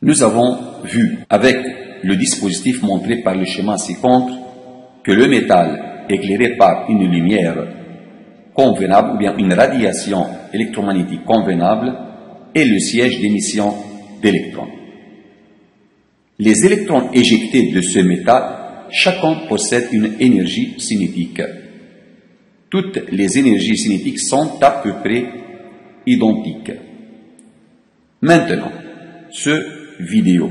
Nous avons vu avec le dispositif montré par le schéma ci-contre que le métal éclairé par une lumière convenable ou bien une radiation électromagnétique convenable est le siège d'émission d'électrons. Les électrons éjectés de ce métal, chacun possède une énergie cinétique. Toutes les énergies cinétiques sont à peu près identiques. Maintenant, ce vidéo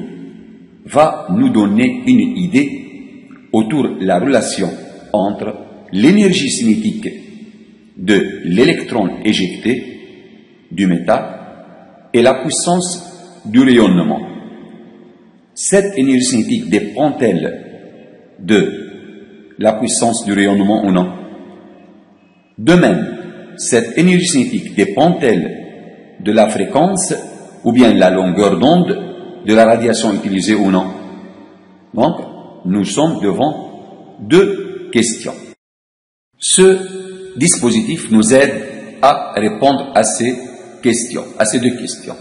va nous donner une idée autour de la relation entre l'énergie cinétique de l'électron éjecté du métal et la puissance du rayonnement. Cette énergie cinétique dépend-elle de la puissance du rayonnement ou non? De même, cette énergie cinétique dépend-elle de la fréquence ou bien la longueur d'onde de la radiation utilisée ou non? Donc, nous sommes devant deux questions. Ce dispositif nous aide à répondre à ces questions, à ces deux questions.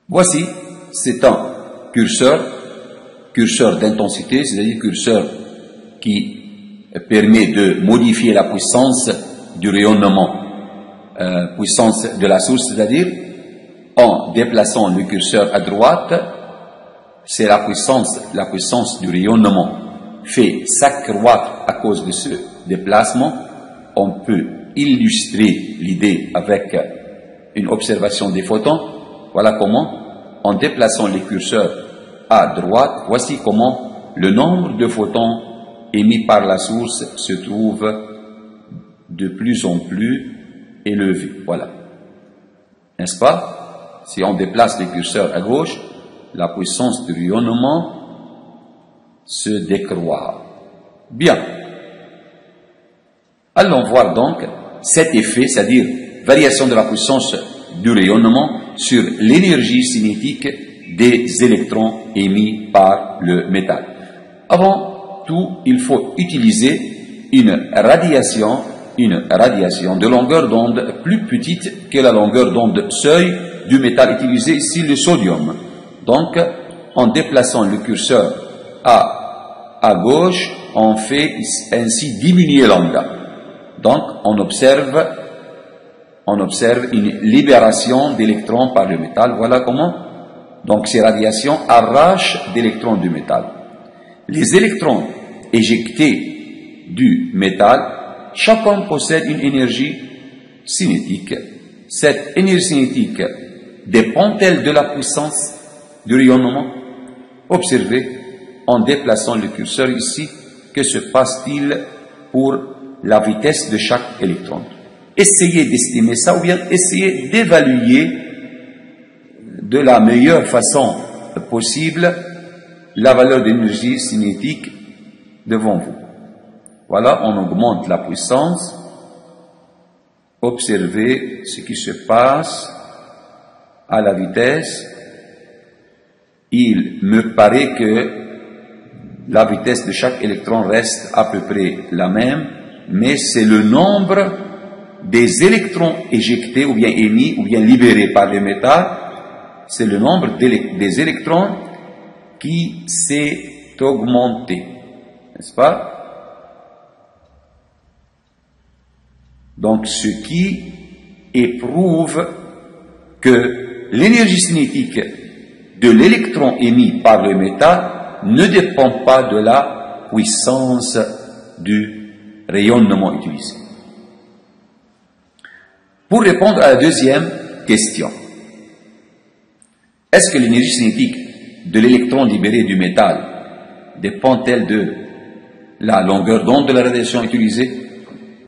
Voici, c'est un curseur d'intensité, c'est-à-dire curseur qui permet de modifier la puissance du rayonnement, puissance de la source, c'est-à-dire en déplaçant le curseur à droite, c'est la puissance du rayonnement fait s'accroître à cause de ce déplacement. On peut illustrer l'idée avec une observation des photons. Voilà comment, en déplaçant les curseurs à droite, voici comment le nombre de photons émis par la source se trouve de plus en plus élevé. Voilà. N'est-ce pas? Si on déplace les curseurs à gauche, la puissance du rayonnement se décroît. Bien. Allons voir donc cet effet, c'est-à-dire variation de la puissance du rayonnement sur l'énergie cinétique des électrons émis par le métal. Avant tout, il faut utiliser une radiation de longueur d'onde plus petite que la longueur d'onde seuil du métal utilisé ici, le sodium. Donc, en déplaçant le curseur à gauche, on fait ainsi diminuer lambda. Donc, on observe une libération d'électrons par le métal. Voilà comment. Donc, ces radiations arrachent d'électrons du métal. Les électrons éjectés du métal, chacun possède une énergie cinétique. Cette énergie cinétique dépend-elle de la puissance du rayonnement? Observez, en déplaçant le curseur ici, que se passe-t-il pour la vitesse de chaque électron? Essayez d'estimer ça ou bien essayez d'évaluer de la meilleure façon possible la valeur d'énergie cinétique devant vous. Voilà, on augmente la puissance. Observez ce qui se passe à la vitesse. Il me paraît que la vitesse de chaque électron reste à peu près la même, mais c'est le nombre des électrons éjectés ou bien émis ou bien libérés par le métal, c'est le nombre des électrons qui s'est augmenté, n'est-ce pas? Donc, ce qui éprouve que l'énergie cinétique de l'électron émis par le métal ne dépend pas de la puissance du rayonnement utilisé. Pour répondre à la deuxième question, est-ce que l'énergie cinétique de l'électron libéré du métal dépend-elle de la longueur d'onde de la radiation utilisée?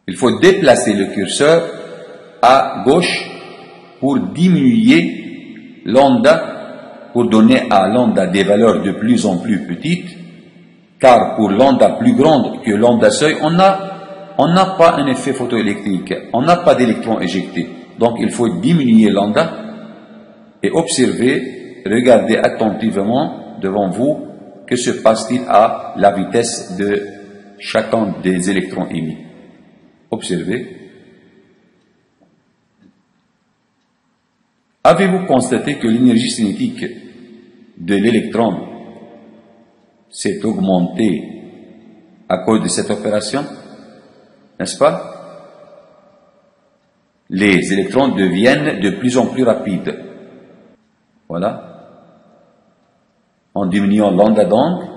Il faut déplacer le curseur à gauche pour diminuer lambda, pour donner à lambda des valeurs de plus en plus petites, car pour lambda plus grande que lambda seuil, on n'a pas un effet photoélectrique, on n'a pas d'électrons éjectés. Donc il faut diminuer lambda et observer, regardez attentivement devant vous, que se passe-t-il à la vitesse de chacun des électrons émis. Observez. Avez-vous constaté que l'énergie cinétique de l'électron s'est augmenté à cause de cette opération, n'est-ce pas? Les électrons deviennent de plus en plus rapides. Voilà. En diminuant l'onde d'onde,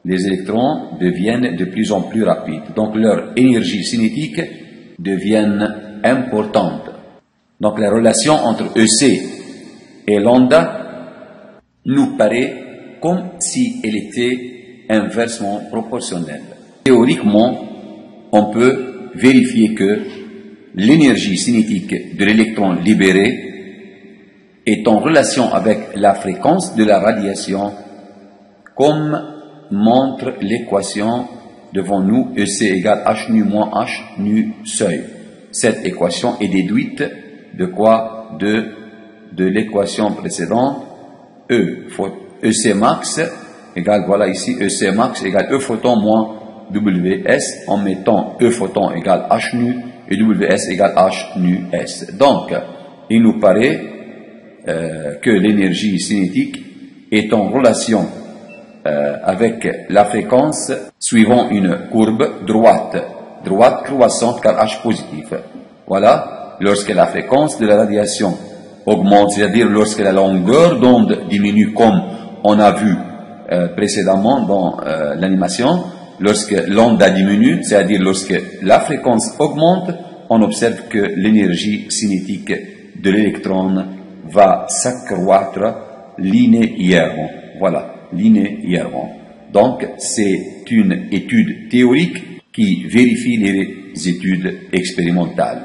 les électrons deviennent de plus en plus rapides. Donc leur énergie cinétique devient importante. Donc la relation entre EC et lambda nous paraît comme si elle était inversement proportionnelle. Théoriquement, on peut vérifier que l'énergie cinétique de l'électron libéré est en relation avec la fréquence de la radiation, comme montre l'équation devant nous, EC égale h nu moins h nu seuil. Cette équation est déduite de quoi? De l'équation précédente, EC max égale, voilà ici, EC max égale E photon moins WS, en mettant E photon égale h nu et WS égale h nu S. Donc, il nous paraît que l'énergie cinétique est en relation avec la fréquence suivant une courbe droite croissante car H positif. Voilà, lorsque la fréquence de la radiation augmente, c'est-à-dire lorsque la longueur d'onde diminue comme on a vu précédemment dans l'animation, lorsque l'onde diminue, c'est-à-dire lorsque la fréquence augmente, on observe que l'énergie cinétique de l'électron va s'accroître linéairement. Voilà, linéairement. Donc, c'est une étude théorique qui vérifie les études expérimentales.